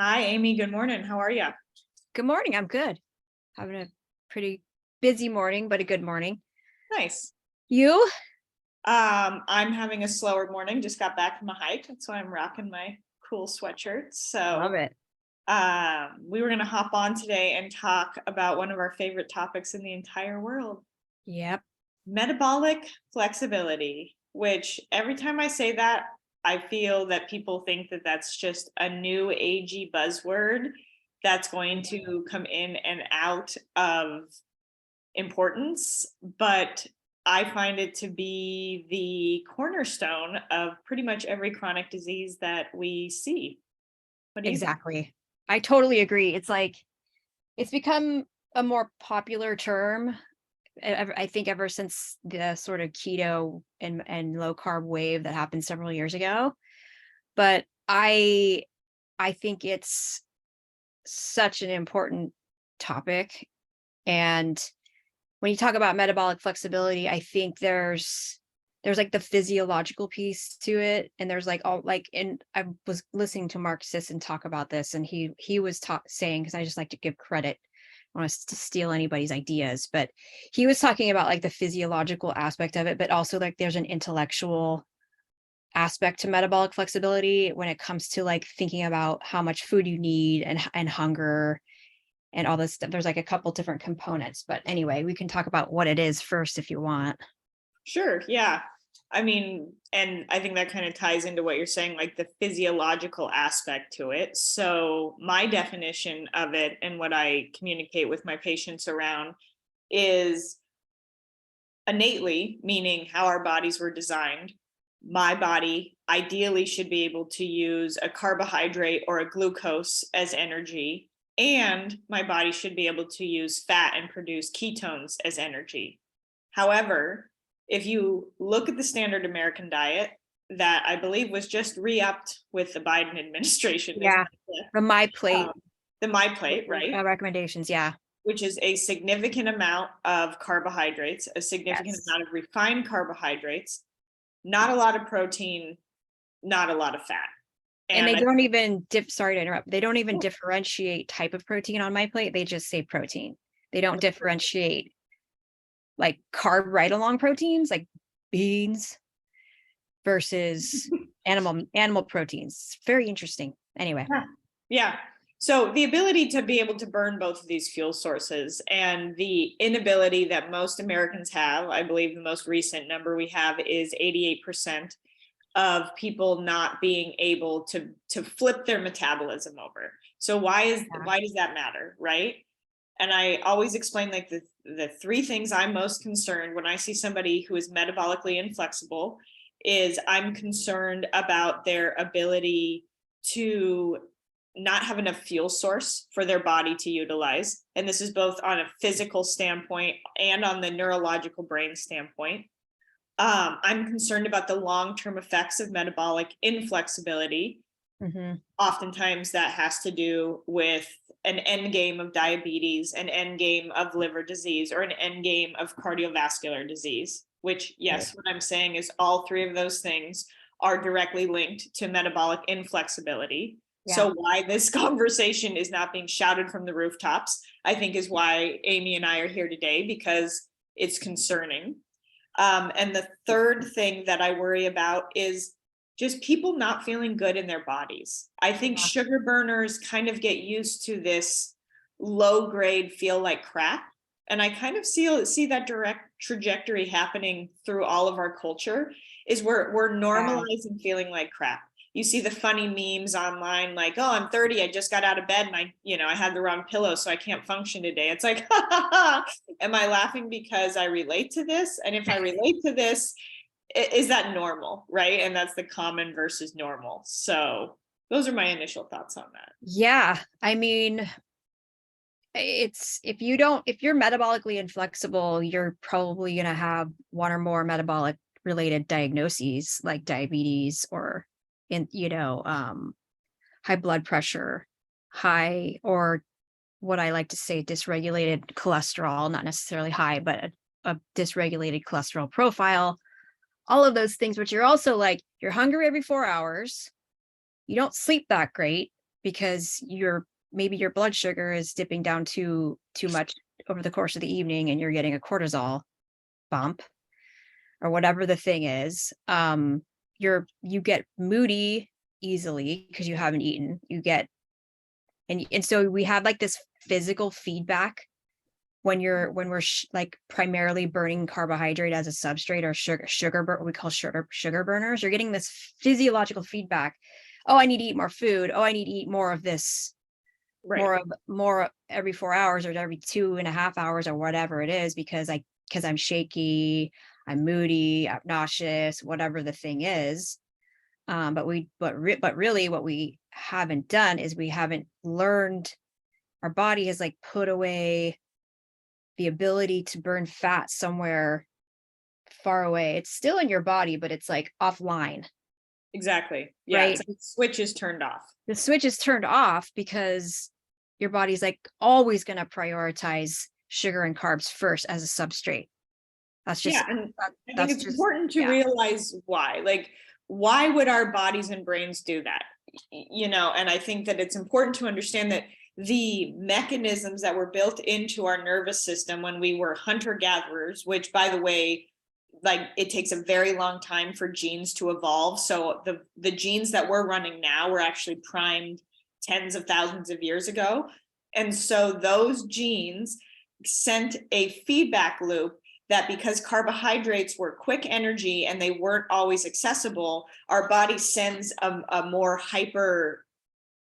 Hi, Amy. Good morning. How are you? Good morning. I'm good. Having a pretty busy morning, but a good morning. Nice. You? I'm having a slower morning. Just got back from a hike. That's why I'm rocking my cool sweatshirt. Love it. We were going to hop on today and talk about one of our favorite topics in the entire world, Yep. metabolic flexibility, which every time I say that, I feel that people think that that's just a new agey buzzword that's going to come in and out of importance, but I find it to be the cornerstone of pretty much every chronic disease that we see. What do you think? Exactly. I totally agree. It's like it's become a more popular term. I think ever since the sort of keto and low carb wave that happened several years ago. But I think it's such an important topic. And when you talk about metabolic flexibility, I think there's like the physiological piece to it, and there's like all like, and I was listening to Mark Sisson talk about this, and he was saying, because I just like to give credit, I want to steal anybody's ideas, but he was talking about like the physiological aspect of it, but also like there's an intellectual aspect to metabolic flexibility when it comes to like thinking about how much food you need and hunger and all this stuff. There's like a couple different components, but anyway, we can talk about what it is first if you want. Sure, yeah. I mean, and I think that kind of ties into what you're saying, like the physiological aspect to it. So, my definition of it and what I communicate with my patients around is innately, meaning how our bodies were designed. My body ideally should be able to use a carbohydrate or a glucose as energy, and my body should be able to use fat and produce ketones as energy. However, if you look at the standard American diet that I believe was just re-upped with the Biden administration, Yeah. The my plate the My Plate, right? recommendations. Yeah. Which is a significant amount of carbohydrates, a significant Yes. amount of refined carbohydrates, not a lot of protein, not a lot of fat. And And they I, don't even sorry to interrupt. They don't even differentiate type of protein on my plate. They just say protein. They don't differentiate like carb right along proteins like beans versus animal proteins. Very interesting. Anyway. yeah. Yeah. So the ability to be able to burn both of these fuel sources and the inability that most Americans have, I believe the most recent number we have is 88% of people not being able to flip their metabolism over. So Yeah. why does that matter, right? And I always explain like the three things I'm most concerned when I see somebody who is metabolically inflexible is I'm concerned about their ability to not have enough fuel source for their body to utilize. And this is both on a physical standpoint and on the neurological brain standpoint. I'm concerned about the long-term effects of metabolic inflexibility. Hmm. Oftentimes that has to do with an end game of diabetes, an end game of liver disease, or an end game of cardiovascular disease, which, Right. yes, what I'm saying is all three of those things are directly linked to metabolic inflexibility. Yeah. So why this conversation is not being shouted from the rooftops, I think is why Amy and I are here today, because it's concerning. And the third thing that I worry about is just people not feeling good in their bodies. I think Yeah. sugar burners kind of get used to this low grade feel like crap. And I kind of see that direct trajectory happening through all of our culture is we're Yeah. normalizing feeling like crap. You see the funny memes online like, oh, I'm 30, I just got out of bed and I had the wrong pillow, so I can't function today. It's like, am I laughing because I relate to this? And if I relate to this, is that normal, right? And that's the common versus normal. So those are my initial thoughts on that. Yeah. I mean, it's if you're metabolically inflexible, you're probably going to have one or more metabolic related diagnoses like diabetes or high blood pressure, high, or what I like to say, dysregulated cholesterol, not necessarily high, but a dysregulated cholesterol profile, all of those things, but you're also like, you're hungry every 4 hours. You don't sleep that great. because maybe your blood sugar is dipping down too much over the course of the evening and you're getting a cortisol bump or whatever the thing is. You get moody easily because you haven't eaten. And so we have like this physical feedback when we're like primarily burning carbohydrate as a substrate, or what we call sugar burners. You're getting this physiological feedback. Oh, I need to eat more food. Oh, I need to eat more of this, Right. more every 4 hours or every 2.5 hours or whatever it is, because I'm shaky, I'm moody, I'm nauseous, whatever the thing is. But really what we haven't done is we haven't learned, our body has like put away the ability to burn fat somewhere far away. It's still in your body, but it's like offline, Exactly. Yeah. It's right? like the switch is turned off. The switch is turned off because your body's like always going to prioritize sugar and carbs first as a substrate. That's Yeah. just, And I think that's it's just, important to yeah. realize why. Like, why would our bodies and brains do that? And I think that it's important to understand that the mechanisms that were built into our nervous system when we were hunter gatherers, which, by the way, like, it takes a very long time for genes to evolve. So the genes that we're running now were actually primed tens of thousands of years ago. And so those genes sent a feedback loop that, because carbohydrates were quick energy and they weren't always accessible, our body sends a more hyper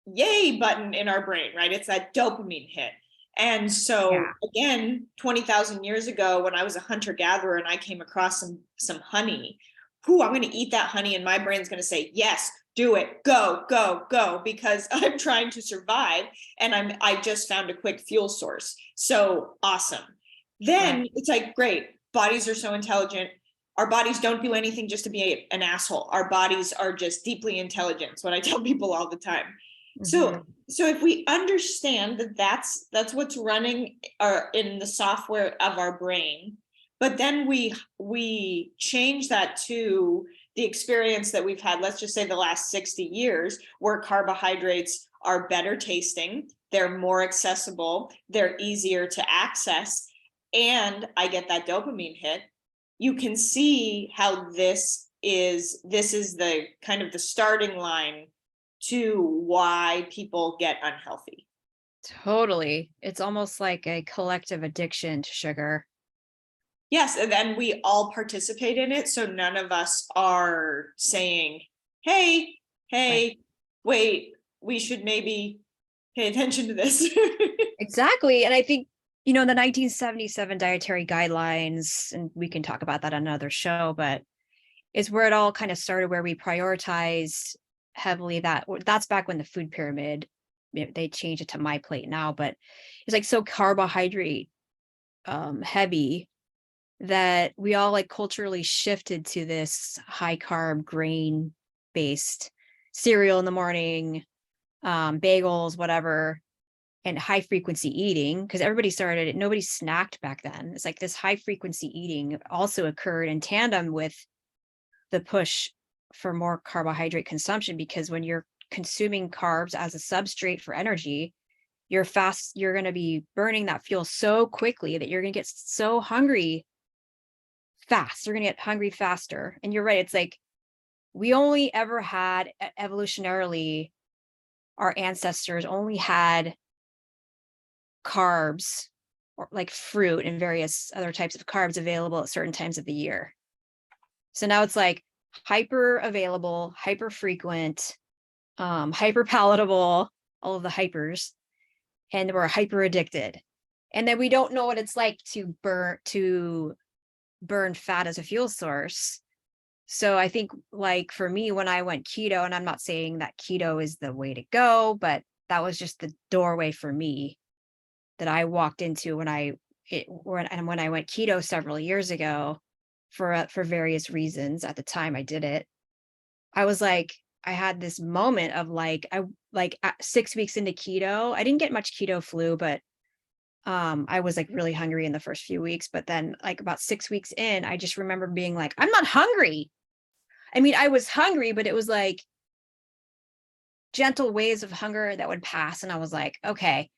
yay button in our brain, right? It's that dopamine hit. And so Yeah. again, 20,000 years ago, when I was a hunter gatherer and I came across some honey, whoo, I'm going to eat that honey, and my brain's going to say, yes, do it, go, go, go, because I'm trying to survive, and I just found a quick fuel source. So awesome. Then Right. it's like, great, bodies are so intelligent. Our bodies don't do anything just to be an asshole. Our bodies are just deeply intelligent. It's what I tell people all the time. So Mm-hmm. if we understand that that's what's running in the software of our brain, but then we change that to the experience that we've had, let's just say the last 60 years, where carbohydrates are better tasting, they're more accessible, they're easier to access, and I get that dopamine hit. You can see how this is the kind of the starting line to why people get unhealthy. Totally. It's almost like a collective addiction to sugar. Yes, and then we all participate in it, so none of us are saying, hey, Right. hey, wait, we should maybe pay attention to this. Exactly. And I think, the 1977 dietary guidelines, and we can talk about that on another show, but is where it all kind of started, where we prioritized heavily that's back when the food pyramid, they changed it to my plate now, but it's like so carbohydrate heavy that we all like culturally shifted to this high carb grain based cereal in the morning, bagels, whatever, and high frequency eating, because nobody snacked back then. It's like this high frequency eating also occurred in tandem with the push for more carbohydrate consumption, because when you're consuming carbs as a substrate for energy, you're going to be burning that fuel so quickly that you're going to get so hungry fast. You're going to get hungry faster. And you're right. It's like we only ever had, evolutionarily, our ancestors only had carbs, or like fruit and various other types of carbs, available at certain times of the year. So now it's like hyper available, hyper frequent, hyper palatable, all of the hypers, and we're hyper addicted. And then we don't know what it's like to burn fat as a fuel source. So I think, like, for me, when I went keto, and I'm not saying that keto is the way to go, but that was just the doorway for me that I walked into when I went keto several years ago, for various reasons. At the time I did it, I was like, I had this moment of like, 6 weeks into keto, I didn't get much keto flu, but I was like really hungry in the first few weeks. But then, like, about 6 weeks in, I just remember being like, I'm not hungry. I mean, I was hungry, but it was like gentle waves of hunger that would pass. And I was like, okay.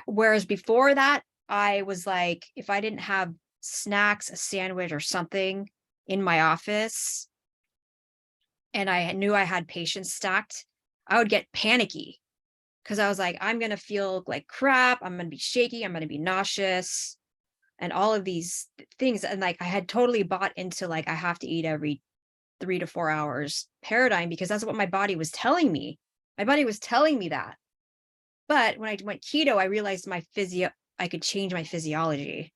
Whereas before that, I was like, if I didn't have snacks, a sandwich or something in my office, and I knew I had patients stacked, I would get panicky because I was like, I'm going to feel like crap. I'm going to be shaky. I'm going to be nauseous and all of these things. And like, I had totally bought into like, I have to eat every 3 to 4 hours paradigm because that's what my body was telling me. My body was telling me that. But when I went keto, I realized I could change my physiology,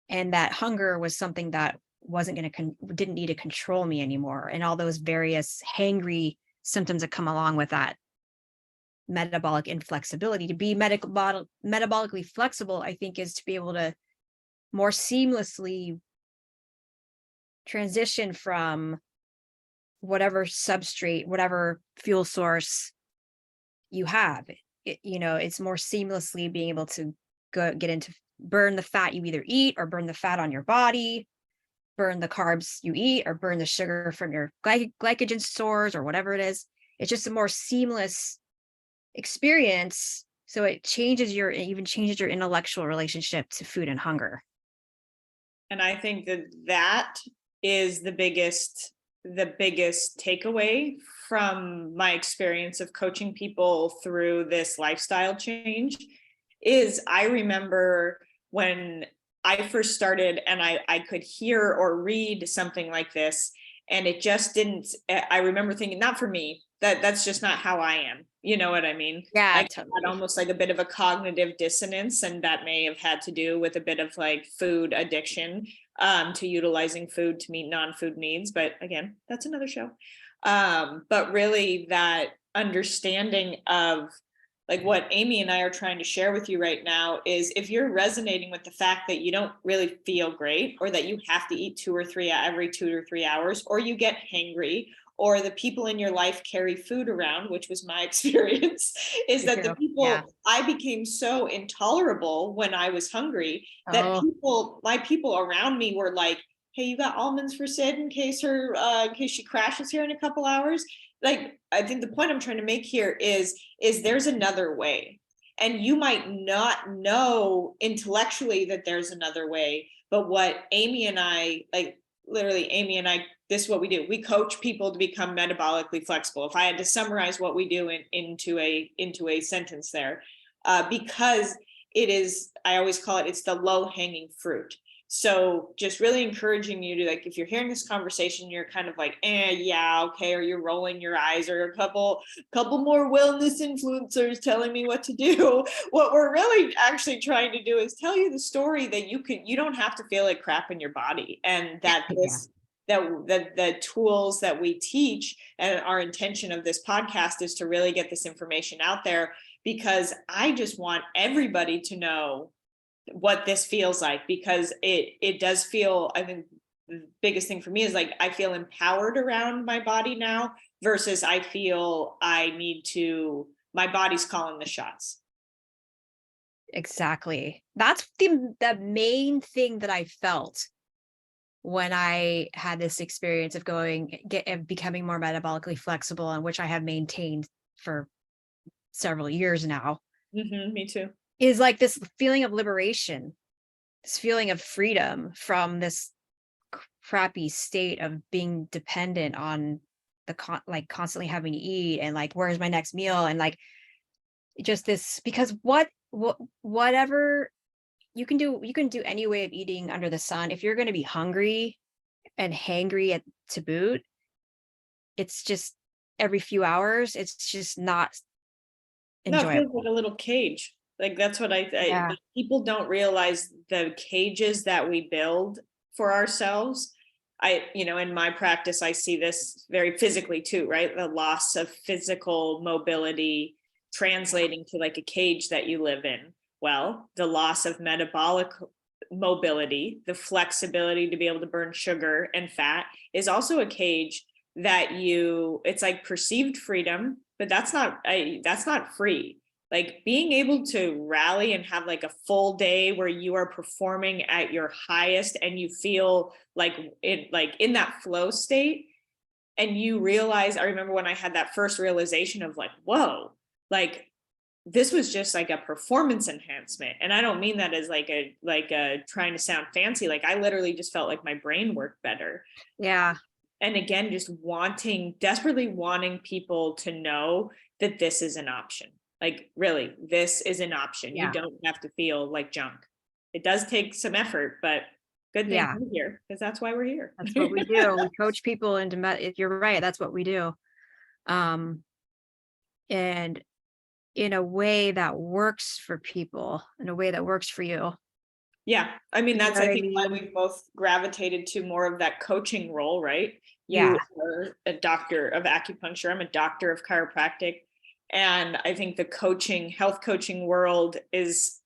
and that hunger was something that didn't need to control me anymore. And all those various hangry symptoms that come along with that metabolic inflexibility. To be metabolically flexible, I think, is to be able to more seamlessly transition from whatever substrate, whatever fuel source you have. It's more seamlessly being able to get into burn the fat you either eat or burn the fat on your body, burn the carbs you eat or burn the sugar from your glycogen stores or whatever it is. It's just a more seamless experience. So it even changes your intellectual relationship to food and hunger. And I think that is the biggest takeaway from my experience of coaching people through this lifestyle change is I remember when I first started and I could hear or read something like this, and it just didn't, I remember thinking, not for me, that's just not how I am. You know what I mean? Yeah, I totally. had almost like a bit of a cognitive dissonance, and that may have had to do with a bit of like food addiction, to utilizing food to meet non-food needs. But again, that's another show. But really that understanding of like what Amy and I are trying to share with you right now is if you're resonating with the fact that you don't really feel great, or that you have to eat every 2 or 3 hours, or you get hangry, or the people in your life carry food around, which was my experience, is that the people, I became so intolerable when I was hungry that my people around me were like, hey, you got almonds for Sid in case she crashes here in a couple hours? Like, I think the point I'm trying to make here is there's another way. And you might not know intellectually that there's another way, but what Amy and I, like literally Amy and I, this is what we do. We coach people to become metabolically flexible. If I had to summarize what we do into a sentence there, because it is, I always call it's the low hanging fruit. So just really encouraging you to, like, if you're hearing this conversation, you're kind of like, yeah, okay, or you're rolling your eyes, or a couple more wellness influencers telling me what to do. What we're really actually trying to do is tell you the story that you don't have to feel like crap in your body, and that the tools that we teach, and our intention of this podcast is to really get this information out there, because I just want everybody to know what this feels like, because it does feel, I think the biggest thing for me is like I feel empowered around my body now, versus I feel my body's calling the shots. Exactly. That's the main thing that I felt when I had this experience of becoming more metabolically flexible, and which I have maintained for several years now. Me too. Is like this feeling of liberation, this feeling of freedom from this crappy state of being dependent on constantly having to eat, and like, where's my next meal? And like, just this, because whatever you can do any way of eating under the sun. If you're going to be hungry and hangry to boot, it's just every few hours. It's just not enjoyable. No, it feels like a little cage. Like that's what people don't realize, the cages that we build for ourselves. In my practice, I see this very physically too, right? The loss of physical mobility translating to like a cage that you live in. Well, the loss of metabolic mobility, the flexibility to be able to burn sugar and fat, is also a cage that it's like perceived freedom, but that's not free. Like being able to rally and have like a full day where you are performing at your highest and you feel like in that flow state, And you realize, I remember when I had that first realization of like, whoa, like this was just like a performance enhancement. And I don't mean that as like a trying to sound fancy. Like I literally just felt like my brain worked better. Yeah. And again, just desperately wanting people to know that this is an option. Like really, this is an option. You Yeah. don't have to feel like junk. It does take some effort, but good thing Yeah. we're here because that's why we're here. That's what we do. We coach people into you're right, that's what we do. Um, and in a way that works for people, in a way that works for you. Yeah. I mean, You know that's, what I I think, why mean? we've both gravitated to more of that coaching role, right? You Yeah. are a doctor of acupuncture. I'm a doctor of chiropractic. And I think the health coaching world is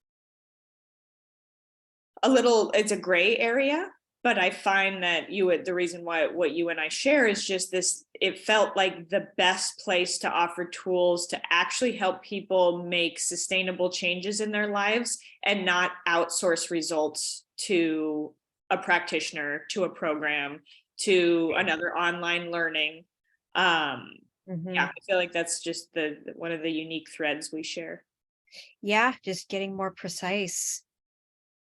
it's a gray area, but I find that the reason why what you and I share is just this, it felt like the best place to offer tools to actually help people make sustainable changes in their lives and not outsource results to a practitioner, to a program, to another online learning. Hmm. Yeah, I feel like that's just one of the unique threads we share. Yeah, just getting more precise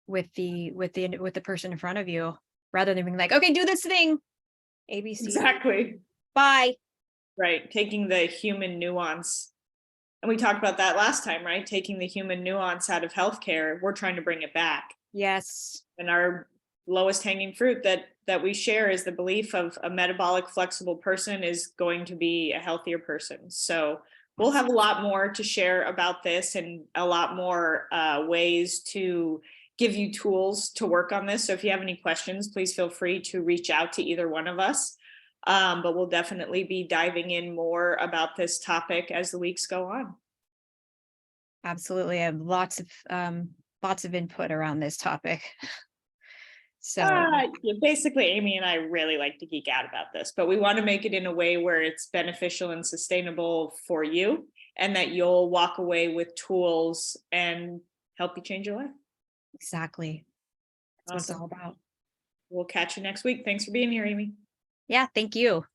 with the person in front of you, rather than being like, okay, do this thing. ABC. Exactly. Bye. Right. Taking the human nuance. And we talked about that last time, right? Taking the human nuance out of healthcare, we're trying to bring it back. Yes. And our lowest hanging fruit that we share is the belief of a metabolic flexible person is going to be a healthier person. So we'll have a lot more to share about this and a lot more ways to give you tools to work on this. So if you have any questions, please feel free to reach out to either one of us. But we'll definitely be diving in more about this topic as the weeks go on. Absolutely. I have lots of input around this topic. So Yeah, basically, Amy and I really like to geek out about this, but we want to make it in a way where it's beneficial and sustainable for you, and that you'll walk away with tools and help you change your life. exactly. That's what it's Awesome. all about. We'll catch you next week. Thanks for being here, Amy. Yeah, thank you.